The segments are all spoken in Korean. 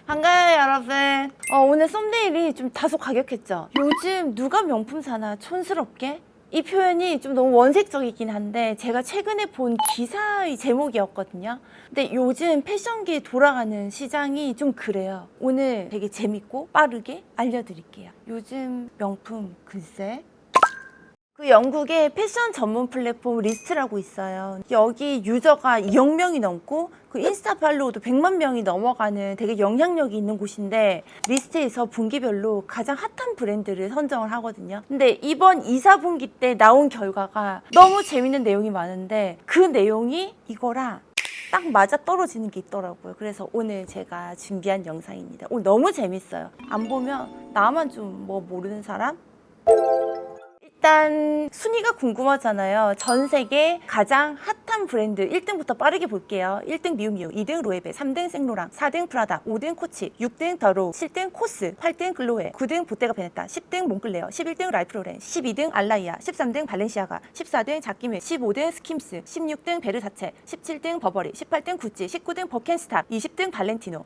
반가워요 여러분. 오늘 썸네일이 좀 다소 과격했죠? 요즘 누가 명품 사나 촌스럽게? 이 표현이 좀 너무 원색적이긴 한데 제가 최근에 본 기사의 제목이었거든요. 근데 요즘 패션계에 돌아가는 시장이 좀 그래요. 오늘 되게 재밌고 빠르게 알려드릴게요. 요즘 명품 글쎄, 그 영국의 패션 전문 플랫폼 리스트라고 있어요. 여기 유저가 2억 명이 넘고 그 인스타 팔로우도 100만 명이 넘어가는 되게 영향력이 있는 곳인데, 리스트에서 분기별로 가장 핫한 브랜드를 선정을 하거든요. 근데 이번 2, 4분기 때 나온 결과가 너무 재밌는 내용이 많은데 그 내용이 이거랑 딱 맞아 떨어지는 게 있더라고요. 그래서 오늘 제가 준비한 영상입니다. 오늘 너무 재밌어요. 안 보면 나만 좀 뭐 모르는 사람? 일단 순위가 궁금하잖아요. 전 세계 가장 핫한 브랜드 1등부터 빠르게 볼게요. 1등 미우미우, 2등 로에베, 3등 생로랑, 4등 프라다, 5등 코치, 6등 더로우, 7등 코스, 8등 글로에, 9등 보테가 베네타, 10등 몽클레어, 11등 라이프로렌, 12등 알라이아, 13등 발렌시아가, 14등 자키메, 15등 스킴스, 16등 베르사체, 17등 버버리, 18등 구찌, 19등 버켄스타, 20등 발렌티노.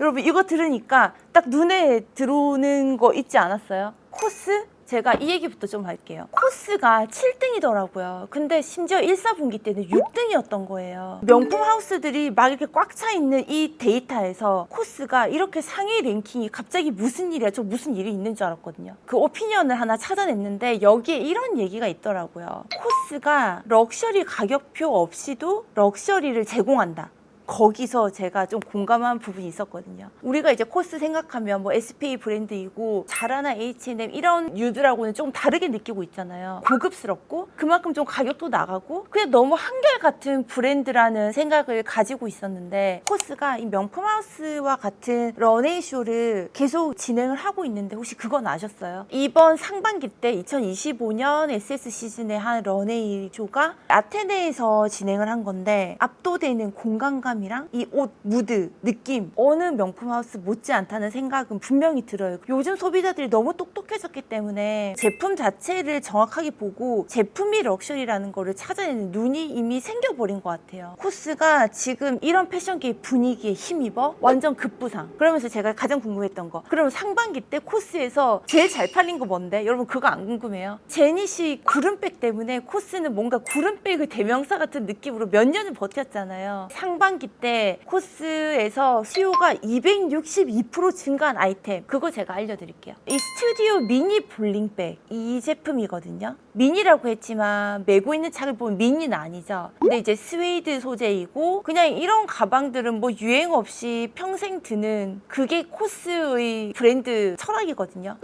여러분 이거 들으니까 딱 눈에 들어오는 거 있지 않았어요? 코스? 제가 이 얘기부터 좀 할게요. 코스가 7등이더라고요. 근데 심지어 1, 4분기 때는 6등이었던 거예요. 명품 하우스들이 막 이렇게 꽉 차 있는 이 데이터에서 코스가 이렇게 상위 랭킹이 갑자기 무슨 일이야? 저 무슨 일이 있는 줄 알았거든요. 그 오피니언을 하나 찾아냈는데 여기에 이런 얘기가 있더라고요. 코스가 럭셔리 가격표 없이도 럭셔리를 제공한다. 거기서 제가 좀 공감한 부분이 있었거든요. 우리가 이제 코스 생각하면 뭐 SPA 브랜드이고 자라나 H&M 이런 류들하고는 좀 다르게 느끼고 있잖아요. 고급스럽고 그만큼 좀 가격도 나가고 그냥 너무 한결같은 브랜드라는 생각을 가지고 있었는데, 코스가 이 명품하우스와 같은 런웨이쇼를 계속 진행을 하고 있는데 혹시 그건 아셨어요? 이번 상반기 때 2025년 SS 시즌에 한 런웨이쇼가 아테네에서 진행을 한 건데, 압도되는 공간감 이랑 이 옷, 무드, 느낌, 어느 명품 하우스 못지않다는 생각은 분명히 들어요. 요즘 소비자들이 너무 똑똑해졌기 때문에 제품 자체를 정확하게 보고 제품이 럭셔리라는 거를 찾아내는 눈이 이미 생겨버린 것 같아요. 코스가 지금 이런 패션계의 분위기에 힘입어 완전 급부상. 그러면서 제가 가장 궁금했던 거, 그러면 상반기 때 코스에서 제일 잘 팔린 거 뭔데? 여러분 그거 안 궁금해요? 제니시 구름백 때문에 코스는 뭔가 구름백의 대명사 같은 느낌으로 몇 년을 버텼잖아요. 상반기 때 코스에서 수요가 262% 증가한 아이템, 그거 제가 알려드릴게요. 이 스튜디오 미니 볼링백, 이 제품이거든요. 미니라고 했지만 메고 있는 착을 보면 미니는 아니죠. 근데 이제 스웨이드 소재이고 그냥 이런 가방들은 뭐 유행 없이 평생 드는 그게 코스의 브랜드 철학이거든요.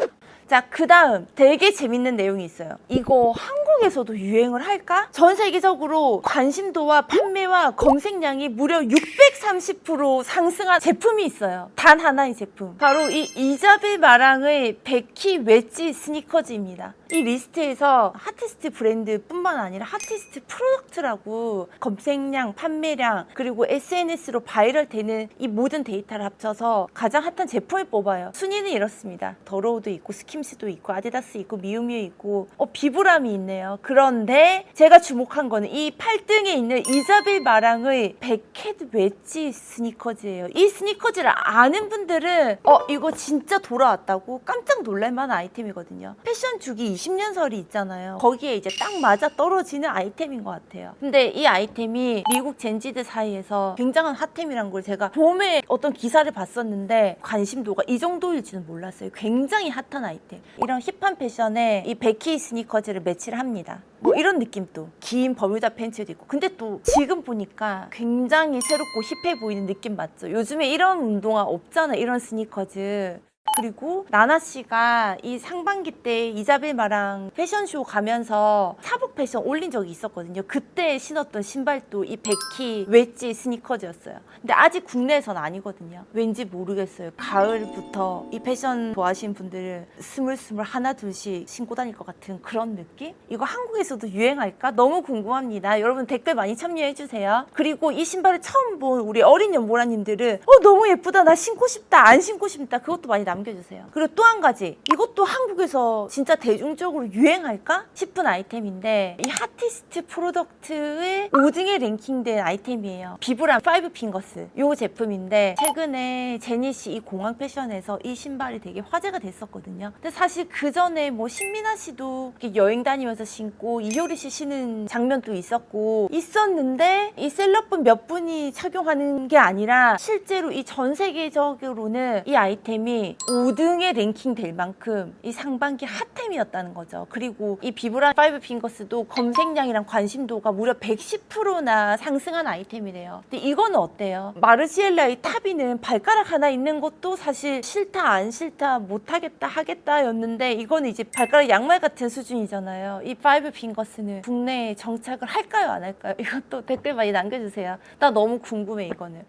자, 그 다음 되게 재밌는 내용이 있어요. 이거 한국에서도 유행을 할까? 전 세계적으로 관심도와 판매와 검색량이 무려 630% 상승한 제품이 있어요. 단 하나의 제품. 바로 이 이자벨 마랑의 베키 웨지 스니커즈입니다. 이 리스트에서 핫티스트 브랜드뿐만 아니라 핫티스트 프로덕트라고 검색량, 판매량, 그리고 SNS로 바이럴 되는 이 모든 데이터를 합쳐서 가장 핫한 제품을 뽑아요. 순위는 이렇습니다. 더로우도 있고 스킴스도 있고 아디다스 있고 미우미우 있고 비브람이 있네요. 그런데 제가 주목한 거는 이 8등에 있는 이자벨 마랑의 베켓 웨지 스니커즈예요. 이 스니커즈를 아는 분들은 이거 진짜 돌아왔다고 깜짝 놀랄만한 아이템이거든요. 패션 주기 20년 설이 있잖아요. 거기에 이제 딱 맞아 떨어지는 아이템인 것 같아요. 근데 이 아이템이 미국 젠지들 사이에서 굉장한 핫템이란 걸 제가 봄에 어떤 기사를 봤었는데 관심도가 이 정도일지는 몰랐어요. 굉장히 핫한 아이템. 이런 힙한 패션에 이 베키 스니커즈를 매치를 합니다. 뭐 이런 느낌도, 긴 버뮤다 팬츠도 있고. 근데 또 지금 보니까 굉장히 새롭고 힙해 보이는 느낌 맞죠? 요즘에 이런 운동화 없잖아, 이런 스니커즈. 그리고 나나 씨가 이 상반기 때 이자벨 마랑 패션쇼 가면서 사복 패션 올린 적이 있었거든요. 그때 신었던 신발도 이 베키 웨지 스니커즈였어요. 근데 아직 국내에선 아니거든요. 왠지 모르겠어요. 가을부터 이 패션 좋아하시는 분들은 스물스물 하나 둘씩 신고 다닐 것 같은 그런 느낌? 이거 한국에서도 유행할까? 너무 궁금합니다. 여러분 댓글 많이 참여해주세요. 그리고 이 신발을 처음 본 우리 어린 연보라님들은 너무 예쁘다, 나 신고 싶다, 안 신고 싶다, 그것도 많이 남겨주세요. 남겨주세요. 그리고 또 한 가지, 이것도 한국에서 진짜 대중적으로 유행할까 싶은 아이템인데 이 핫티스트 프로덕트의 5등에 랭킹된 아이템이에요. 비브람 5핑거스 요 제품인데 최근에 제니씨 이 공항 패션에서 이 신발이 되게 화제가 됐었거든요. 근데 사실 그 전에 뭐 신민아 씨도 여행 다니면서 신고 이효리 씨 신은 장면도 있었는데 이 셀럽분 몇 분이 착용하는 게 아니라 실제로 이 전 세계적으로는 이 아이템이 5등에 랭킹될 만큼 이 상반기 핫템이었다는 거죠. 그리고 이 비브라 5핑거스도 검색량이랑 관심도가 무려 110%나 상승한 아이템이래요. 근데 이거는 어때요? 마르지엘라의 타비는 발가락 하나 있는 것도 사실 싫다 안 싫다 못하겠다 하겠다 였는데 이거는 이제 발가락 양말 같은 수준이잖아요. 이 5핑거스는 국내에 정착을 할까요 안 할까요? 이것도 댓글 많이 남겨주세요. 나 너무 궁금해 이거는.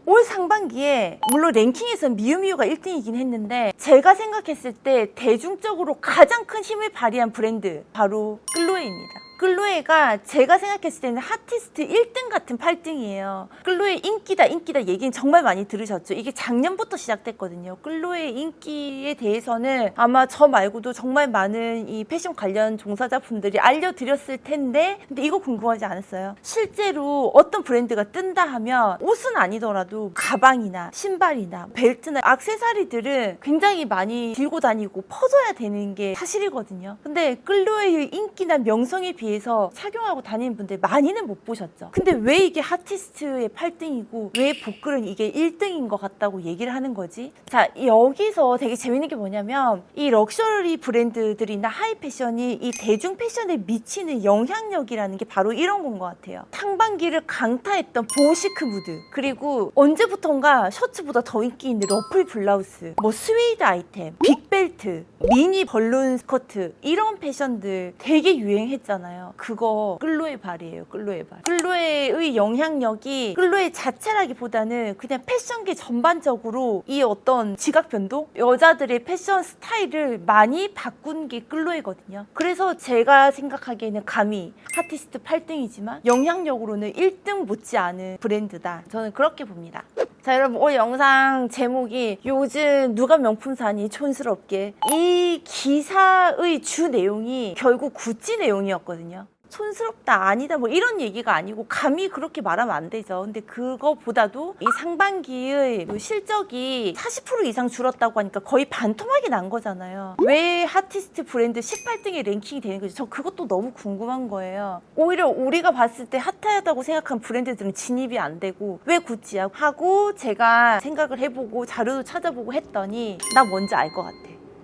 올 상반기에 물론 랭킹에서는 미우미우가 1등이긴 했는데 제가 생각했을 때 대중적으로 가장 큰 힘을 발휘한 브랜드 바로 클로에입니다. 클로에가 제가 생각했을 때는 핫티스트 1등 같은 8등이에요. 클로에 인기다 얘기는 정말 많이 들으셨죠. 이게 작년부터 시작됐거든요. 클로에 인기에 대해서는 아마 저 말고도 정말 많은 이 패션 관련 종사자분들이 알려드렸을 텐데 근데 이거 궁금하지 않았어요? 실제로 어떤 브랜드가 뜬다 하면 옷은 아니더라도 가방이나 신발이나 벨트나 액세서리들은 굉장히 많이 들고 다니고 퍼져야 되는 게 사실이거든요. 근데 클로에의 인기나 명성에 비해서 착용하고 다니는 분들 많이는 못 보셨죠. 근데 왜 이게 핫티스트의 8등이고 왜 복글은 이게 1등인 것 같다고 얘기를 하는 거지? 자, 여기서 되게 재밌는 게 뭐냐면 이 럭셔리 브랜드들이나 하이 패션이 이 대중 패션에 미치는 영향력이라는 게 바로 이런 건 것 같아요. 상반기를 강타했던 보시크 무드, 그리고 언제부턴가 셔츠보다 더 인기 있는 러플 블라우스, 뭐 스웨이드 아이템, 빅벨트, 미니 벌룬 스커트 이런 패션들 되게 유행했잖아요. 그거 클로에 발이에요. 클로에 발. 클로에의 영향력이 클로에 자체라기보다는 그냥 패션계 전반적으로 이 어떤 지각 변동? 여자들의 패션 스타일을 많이 바꾼 게 클로에거든요. 그래서 제가 생각하기에는 감히 핫티스트 8등이지만 영향력으로는 1등 못지않은 브랜드다. 저는 그렇게 봅니다. 자, 여러분 오늘 영상 제목이 요즘 누가 명품 사니 촌스럽게, 이 기사의 주 내용이 결국 구찌 내용이었거든요. 촌스럽다 아니다 뭐 이런 얘기가 아니고 감히 그렇게 말하면 안 되죠. 근데 그거보다도 이 상반기의 실적이 40% 이상 줄었다고 하니까 거의 반토막이 난 거잖아요. 왜 핫티스트 브랜드 18등에 랭킹이 되는 거지? 저 그것도 너무 궁금한 거예요. 오히려 우리가 봤을 때 핫하다고 생각한 브랜드들은 진입이 안 되고 왜 구찌야? 하고 제가 생각을 해보고 자료도 찾아보고 했더니 나 뭔지 알 것 같아.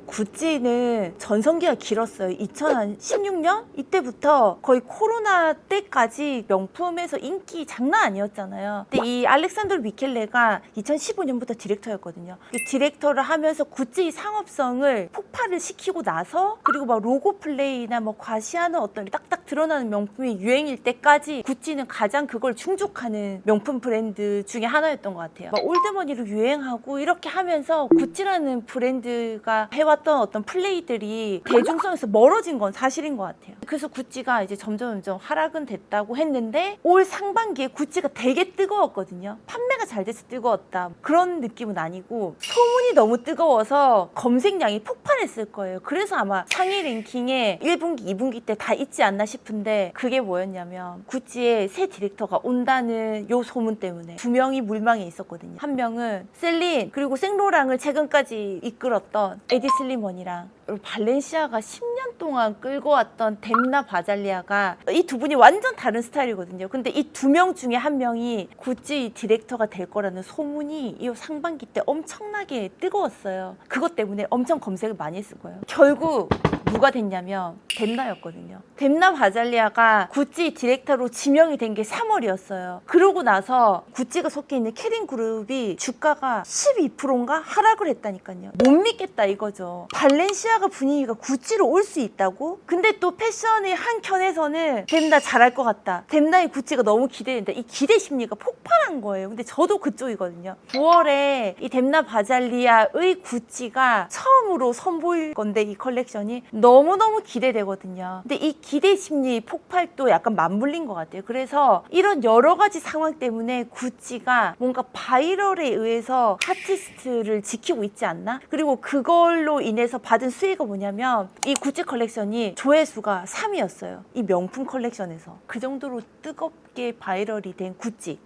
구찌는 전성기가 길었어요. 2016년? 이때부터 거의 코로나 때까지 명품에서 인기 장난 아니었잖아요. 근데 이 알렉산드로 미켈레가 2015년부터 디렉터였거든요. 이 디렉터를 하면서 구찌 상업성을 폭발을 시키고 나서 그리고 막 로고 플레이나 뭐 과시하는 어떤 딱딱 드러나는 명품이 유행일 때까지 구찌는 가장 그걸 충족하는 명품 브랜드 중에 하나였던 것 같아요. 막 올드머니로 유행하고 이렇게 하면서 구찌라는 브랜드가 해왔던 어떤 플레이들이 대중성에서 멀어진 건 사실인 것 같아요. 그래서 구찌가 이제 점점 하락은 됐다고 했는데 올 상반기에 구찌가 되게 뜨거웠거든요. 판매가 잘 돼서 뜨거웠다 그런 느낌은 아니고 소문이 너무 뜨거워서 검색량이 폭발했을 거예요. 그래서 아마 상위 랭킹에 1분기, 2분기 때 다 있지 않나 싶은데 그게 뭐였냐면 구찌에 새 디렉터가 온다는 요 소문 때문에 두 명이 물망에 있었거든요. 한 명은 셀린 그리고 생로랑을 최근까지 이끌었던 에디 슬리먼이랑 발렌시아가 10년 동안 끌고 왔던 뎀나 바잘리아가 이 두 분이 완전 다른 스타일이거든요. 근데 이 두 명 중에 한 명이 구찌 디렉터가 될 거라는 소문이 이 상반기 때 엄청나게 뜨거웠어요. 그것 때문에 엄청 검색을 많이 했을 거예요. 결국 누가 됐냐면 뎀나였거든요. 뎀나 바잘리아가 구찌 디렉터로 지명이 된 게 3월이었어요. 그러고 나서 구찌가 속해 있는 캐린 그룹이 주가가 12%인가 하락을 했다니까요. 못 믿겠다 이거죠. 거예요. 발렌시아가 분위기가 구찌로 올 수 있다고? 근데 또 패션의 한 켠에서는 뎀나 잘할 것 같다. 뎀나의 구찌가 너무 기대된다. 이 기대 심리가 폭발한 거예요. 근데 저도 그쪽이거든요. 9월에 이 뎀나 바잘리아의 구찌가 처음으로 선보일 건데 이 컬렉션이 너무너무 기대되거든요. 근데 이 기대 심리 폭발도 약간 맞물린 것 같아요. 그래서 이런 여러 가지 상황 때문에 구찌가 뭔가 바이럴에 의해서 아티스트를 지키고 있지 않나? 그리고 그걸로 인해서 받은 수혜가 뭐냐면 이 구찌 컬렉션이 조회수가 3위였어요. 이 명품 컬렉션에서. 그 정도로 뜨겁게 바이럴이 된 구찌.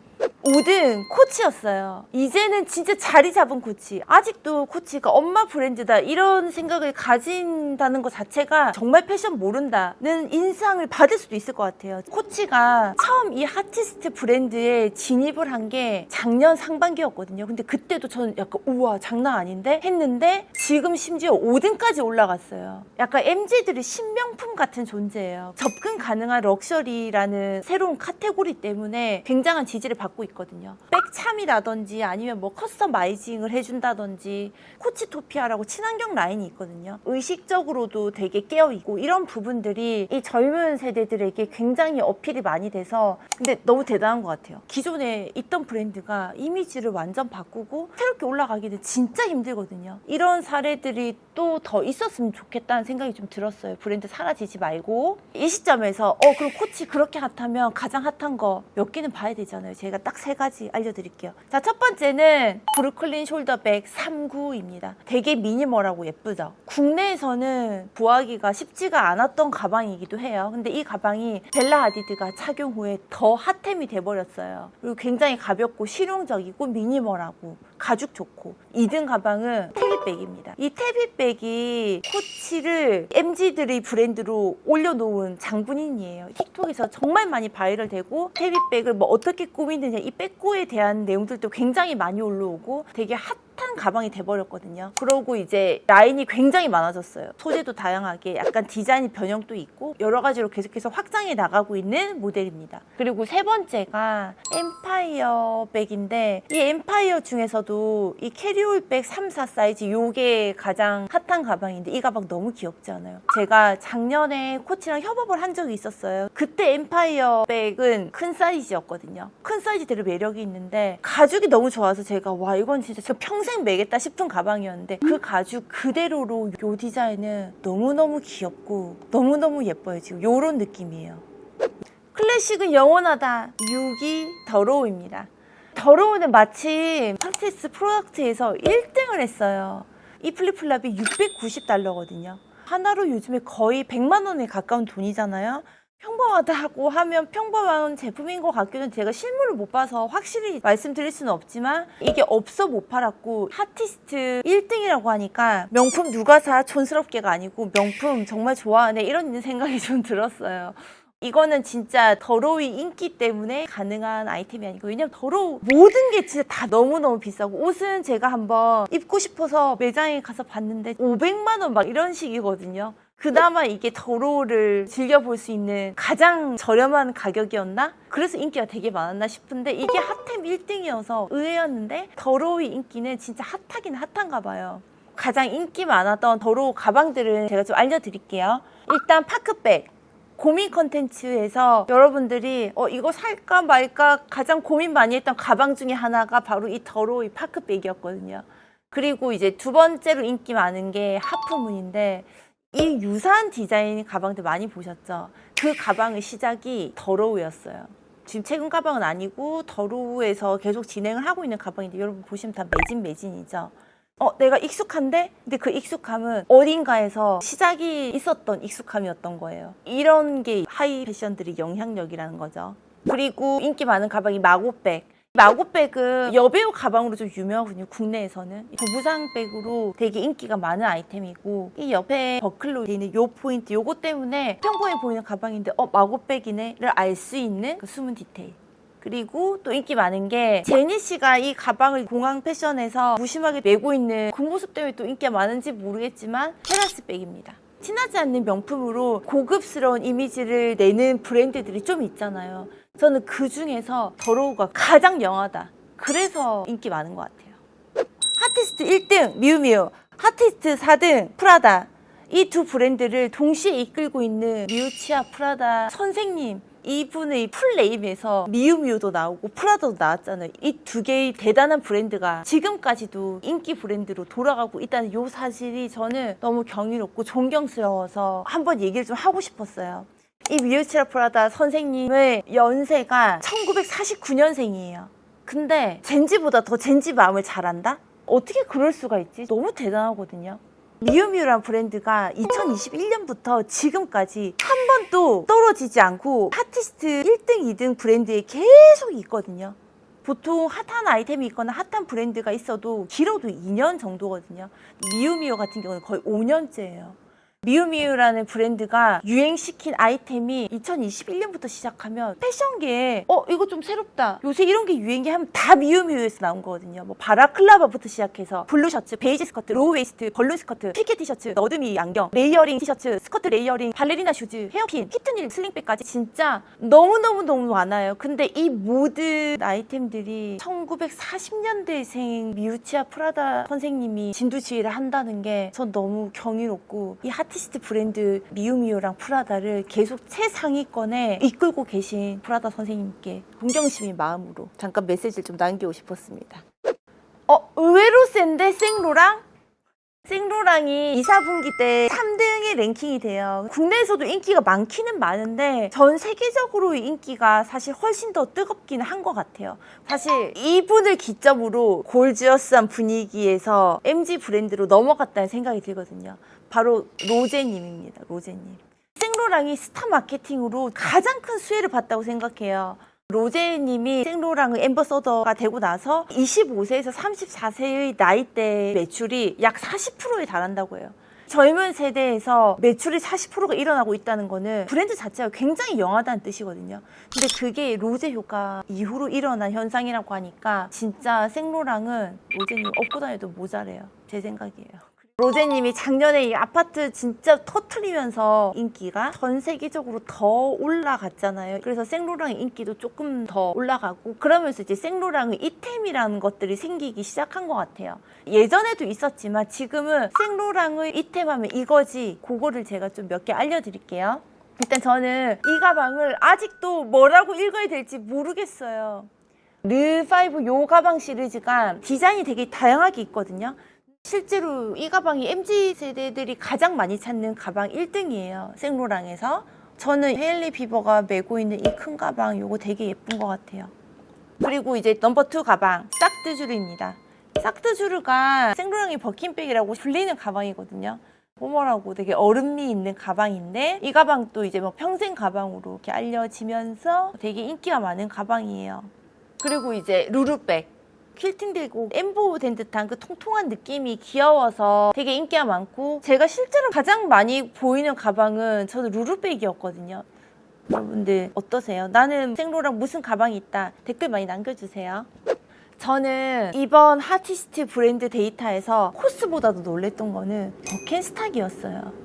5등 코치였어요. 이제는 진짜 자리 잡은 코치. 아직도 코치가 엄마 브랜드다 이런 생각을 가진다는 것 자체가 정말 패션 모른다는 인상을 받을 수도 있을 것 같아요. 코치가 처음 이 핫티스트 브랜드에 진입을 한 게 작년 상반기였거든요. 근데 그때도 저는 약간 우와 장난 아닌데 했는데 지금 심지어 5등까지 올라갔어요. 약간 MZ들의 신명품 같은 존재예요. 접근 가능한 럭셔리라는 새로운 카테고리 때문에 굉장한 지지를 받고 있거든요. 백참이라든지 아니면 뭐 커스터마이징을 해준다든지 코치토피아라고 친환경 라인이 있거든요. 의식적으로도 되게 깨어있고 이런 부분들이 이 젊은 세대들에게 굉장히 어필이 많이 돼서 근데 너무 대단한 것 같아요. 기존에 있던 브랜드가 이미지를 완전 바꾸고 새롭게 올라가기는 진짜 힘들거든요. 이런 사례들이 또 더 있었으면 좋겠다는 생각이 좀 들었어요. 브랜드 사라지지 말고 이 시점에서 그럼 코치 그렇게 핫하면 가장 핫한 거 몇 개는 봐야 되잖아요. 제가 딱 3가지 알려드릴게요. 자, 첫 번째는 브루클린 숄더백 39입니다. 되게 미니멀하고 예쁘죠? 국내에서는 구하기가 쉽지가 않았던 가방이기도 해요. 근데 이 가방이 벨라 하디드가 착용 후에 더 핫템이 돼버렸어요. 그리고 굉장히 가볍고 실용적이고 미니멀하고 가죽 좋고 2등 가방은 테비백입니다. 이 테비백이 코치를 MZ들의 브랜드로 올려놓은 장본인이에요. 틱톡에서 정말 많이 바이럴되고 테비백을 뭐 어떻게 꾸미느냐 이 백고에 대한 내용들도 굉장히 많이 올라오고 되게 핫한 가방이 돼버렸거든요. 그러고 이제 라인이 굉장히 많아졌어요. 소재도 다양하게 약간 디자인 변형도 있고 여러 가지로 계속해서 확장해 나가고 있는 모델입니다. 그리고 세 번째가 엠파이어 백인데 이 엠파이어 중에서도 이 캐리올 백 3, 4 사이즈 요게 가장 핫한 가방인데 이 가방 너무 귀엽지 않아요? 제가 작년에 코치랑 협업을 한 적이 있었어요. 그때 엠파이어 백은 큰 사이즈였거든요. 큰 사이즈대로 매력이 있는데 가죽이 너무 좋아서 제가 와 이건 진짜 저 평생 매겠다 싶은 가방이었는데 그 가죽 그대로로 요 디자인은 너무너무 귀엽고 너무너무 예뻐요. 지금 요런 느낌이에요. 클래식은 영원하다. 6위 더로우입니다. 더로우는 마침 팟캐스트 프로덕트에서 1등을 했어요. 이 플립플랍이 $690거든요. 하나로 요즘에 거의 100만 원에 가까운 돈이잖아요. 평범하다고 하면 평범한 제품인 것 같기는 제가 실물을 못 봐서 확실히 말씀드릴 수는 없지만 이게 없어 못 팔았고 핫티스트 1등이라고 하니까 명품 누가 사 촌스럽게가 아니고 명품 정말 좋아하네 이런 생각이 좀 들었어요. 이거는 진짜 더로우의 인기 때문에 가능한 아이템이 아니고 왜냐면 더로우 모든 게 진짜 다 너무너무 비싸고 옷은 제가 한번 입고 싶어서 매장에 가서 봤는데 500만 원 막 이런 식이거든요. 그나마 이게 더로우를 즐겨볼 수 있는 가장 저렴한 가격이었나? 그래서 인기가 되게 많았나 싶은데 이게 핫템 1등이어서 의외였는데 더로우의 인기는 진짜 핫하긴 핫한가 봐요. 가장 인기 많았던 더로우 가방들은 제가 좀 알려드릴게요. 일단 파크백. 고민 컨텐츠에서 여러분들이 이거 살까 말까 가장 고민 많이 했던 가방 중에 하나가 바로 이 더로우의 파크백이었거든요. 그리고 이제 두 번째로 인기 많은 게 하프문인데 이 유사한 디자인 가방들 많이 보셨죠? 그 가방의 시작이 더로우였어요. 지금 최근 가방은 아니고 더로우에서 계속 진행을 하고 있는 가방인데 여러분 보시면 다 매진이죠. 내가 익숙한데? 근데 그 익숙함은 어딘가에서 시작이 있었던 익숙함이었던 거예요. 이런 게 하이 패션들의 영향력이라는 거죠. 그리고 인기 많은 가방이 마고백. 마고백은 여배우 가방으로 좀 유명하거든요. 국내에서는 부부상백으로 되게 인기가 많은 아이템이고 이 옆에 버클로 되어 있는 요 포인트 요거 때문에 평범해 보이는 가방인데 마고백이네를 알 수 있는 그 숨은 디테일. 그리고 또 인기 많은 게 제니 씨가 이 가방을 공항 패션에서 무심하게 메고 있는 그 모습 때문에 또 인기가 많은지 모르겠지만 테라스백입니다. 티나지 않는 명품으로 고급스러운 이미지를 내는 브랜드들이 좀 있잖아요. 저는 그 중에서 더로우가 가장 영하다. 그래서 인기 많은 것 같아요. 핫티스트 1등 미우미우. 핫티스트 4등 프라다, 이 두 브랜드를 동시에 이끌고 있는 미우치아 프라다 선생님, 이분의 풀네임에서 미우미우도 나오고 프라다도 나왔잖아요. 이 두 개의 대단한 브랜드가 지금까지도 인기 브랜드로 돌아가고 있다는 이 사실이 저는 너무 경이롭고 존경스러워서 한번 얘기를 좀 하고 싶었어요. 이 미우치아 프라다 선생님의 연세가 1949년생이에요. 근데 젠지보다 더 젠지 마음을 잘 안다? 어떻게 그럴 수가 있지? 너무 대단하거든요. 미우미우란 브랜드가 2021년부터 지금까지 한 번도 떨어지지 않고 핫티스트 1등, 2등 브랜드에 계속 있거든요. 보통 핫한 아이템이 있거나 핫한 브랜드가 있어도 길어도 2년 정도거든요. 미우미우 같은 경우는 거의 5년째예요. 미우미우라는 브랜드가 유행시킨 아이템이 2021년부터 시작하면 패션계에 이거 좀 새롭다, 요새 이런 게 유행이 하면 다 미우미우에서 나온 거거든요. 뭐 바라클라바부터 시작해서 블루 셔츠, 베이지 스커트, 로우 웨이스트, 벌룬 스커트, 피켓 티셔츠, 너드미 안경, 레이어링 티셔츠, 스커트 레이어링, 발레리나 슈즈, 헤어핀, 히트닐 슬링백까지 진짜 너무너무 많아요. 근데 이 모든 아이템들이 1940년대생 미우치아 프라다 선생님이 진두지휘를 한다는 게 전 너무 경이롭고, 이 아티스트 브랜드 미우미우랑 프라다를 계속 최상위권에 이끌고 계신 프라다 선생님께 존경심의 마음으로 잠깐 메시지를 좀 남기고 싶었습니다. 의외로 센데 생로랑? 생로랑이 2, 4분기 때 3등에 랭킹이 돼요. 국내에서도 인기가 많기는 많은데 전 세계적으로 인기가 사실 훨씬 더 뜨겁기는 한 것 같아요. 사실 이분을 기점으로 골지어스한 분위기에서 MG 브랜드로 넘어갔다는 생각이 들거든요. 바로 로제님입니다. 로제님. 생로랑이 스타 마케팅으로 가장 큰 수혜를 봤다고 생각해요. 로제님이 생로랑의 앰버서더가 되고 나서 25세에서 34세의 나이대 매출이 약 40%에 달한다고 해요. 젊은 세대에서 매출이 40%가 일어나고 있다는 거는 브랜드 자체가 굉장히 영하다는 뜻이거든요. 근데 그게 로제 효과 이후로 일어난 현상이라고 하니까 진짜 생로랑은 로제님 업고 다녀도 모자래요. 제 생각이에요. 로제님이 작년에 이 아파트 진짜 터트리면서 인기가 전 세계적으로 더 올라갔잖아요. 그래서 생로랑의 인기도 조금 더 올라가고, 그러면서 이제 생로랑의 이템이라는 것들이 생기기 시작한 것 같아요. 예전에도 있었지만 지금은 생로랑의 이템하면 이거지, 그거를 제가 좀 몇 개 알려드릴게요. 일단 저는 이 가방을 아직도 뭐라고 읽어야 될지 모르겠어요. 르5 요 가방 시리즈가 디자인이 되게 다양하게 있거든요. 실제로 이 가방이 MZ세대들이 가장 많이 찾는 가방 1등이에요. 생로랑에서. 저는 헤일리 비버가 메고 있는 이 큰 가방 요거 되게 예쁜 것 같아요. 그리고 이제 넘버 2 가방 싹드주르입니다. 싹드주르가 생로랑의 버킨백이라고 불리는 가방이거든요. 포멀하고 되게 어른미 있는 가방인데, 이 가방도 이제 뭐 평생 가방으로 이렇게 알려지면서 되게 인기가 많은 가방이에요. 그리고 이제 루루백. 퀼팅되고 엠보된 듯한 그 통통한 느낌이 귀여워서 되게 인기가 많고, 제가 실제로 가장 많이 보이는 가방은 저는 루루백이었거든요. 여러분들 어떠세요? 나는 생로랑 무슨 가방이 있다, 댓글 많이 남겨주세요. 저는 이번 핫티스트 브랜드 데이터에서 코스보다도 놀랬던 거는 버켄스탁이었어요.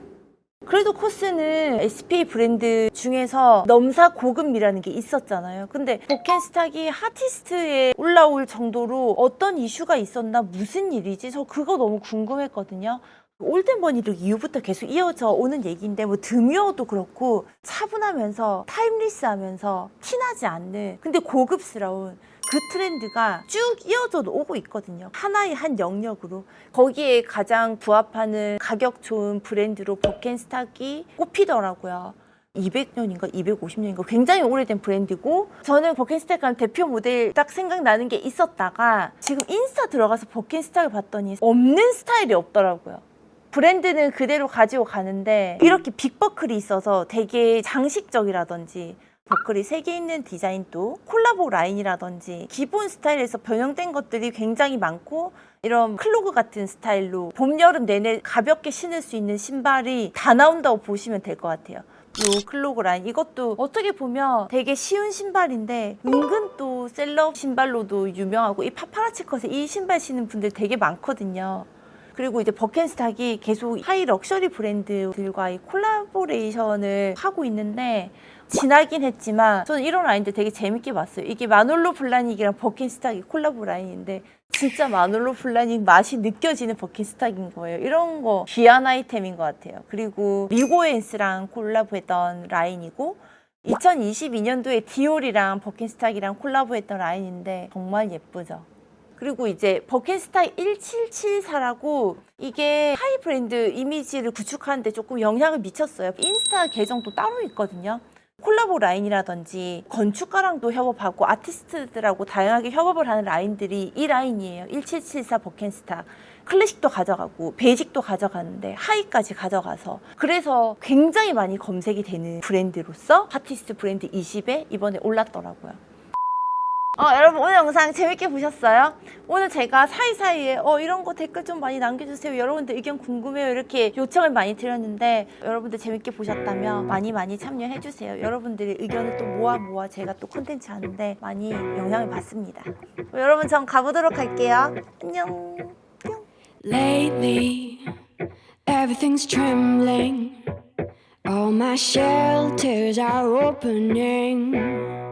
그래도 코스는 SPA 브랜드 중에서 넘사 고급미라는 게 있었잖아요. 근데 버켄스탁이 핫티스트에 올라올 정도로 어떤 이슈가 있었나, 무슨 일이지? 저 그거 너무 궁금했거든요. 올드머니룩 이후부터 계속 이어져 오는 얘기인데, 뭐 드뮤어도 그렇고 차분하면서 타임리스하면서 티나지 않는, 근데 고급스러운 그 트렌드가 쭉 이어져 오고 있거든요. 하나의 한 영역으로. 거기에 가장 부합하는 가격 좋은 브랜드로 버켄스탁이 꼽히더라고요. 200년인가 250년인가 굉장히 오래된 브랜드고, 저는 버켄스탁 하면 대표 모델 딱 생각나는 게 있었다가 지금 인스타 들어가서 버켄스탁을 봤더니 없는 스타일이 없더라고요. 브랜드는 그대로 가지고 가는데 이렇게 빅버클이 있어서 되게 장식적이라든지, 버클이 3개 있는 디자인도 콜라보 라인이라든지 기본 스타일에서 변형된 것들이 굉장히 많고, 이런 클로그 같은 스타일로 봄, 여름 내내 가볍게 신을 수 있는 신발이 다 나온다고 보시면 될 것 같아요. 이 클로그 라인, 이것도 어떻게 보면 되게 쉬운 신발인데 은근 또 셀럽 신발로도 유명하고, 이 파파라치 컷에 이 신발 신는 분들 되게 많거든요. 그리고 이제 버켄스탁이 계속 하이 럭셔리 브랜드들과의 콜라보레이션을 하고 있는데, 지나긴 했지만 저는 이런 라인들 되게 재밌게 봤어요. 이게 마놀로 블라닉이랑 버켄스탁이 콜라보 라인인데 진짜 마놀로 플라닝 맛이 느껴지는 버킨스탁인 거예요. 이런 거 귀한 아이템인 것 같아요. 그리고 리고엔스랑 콜라보했던 라인이고 2022년도에 디올이랑 버킨스탁이랑 콜라보했던 라인인데 정말 예쁘죠. 그리고 이제 버킨스탁 1774라고 이게 하이 브랜드 이미지를 구축하는데 조금 영향을 미쳤어요. 인스타 계정도 따로 있거든요. 콜라보 라인이라든지 건축가랑도 협업하고 아티스트들하고 다양하게 협업을 하는 라인들이 이 라인이에요. 1774 버킨스탁. 클래식도 가져가고 베이직도 가져가는데 하이까지 가져가서 그래서 굉장히 많이 검색이 되는 브랜드로서 핫티스트 브랜드 20에 이번에 올랐더라고요. 여러분 오늘 영상 재밌게 보셨어요? 오늘 제가 사이사이에 이런 거 댓글 좀 많이 남겨주세요. 여러분들 의견 궁금해요. 이렇게 요청을 많이 드렸는데 여러분들 재밌게 보셨다면 많이 참여해주세요. 여러분들의 의견을 또 모아 제가 또 콘텐츠 하는데 많이 영향을 받습니다. 여러분 전 가보도록 할게요. 안녕. Lately, everything's trembling. All my shelters are opening.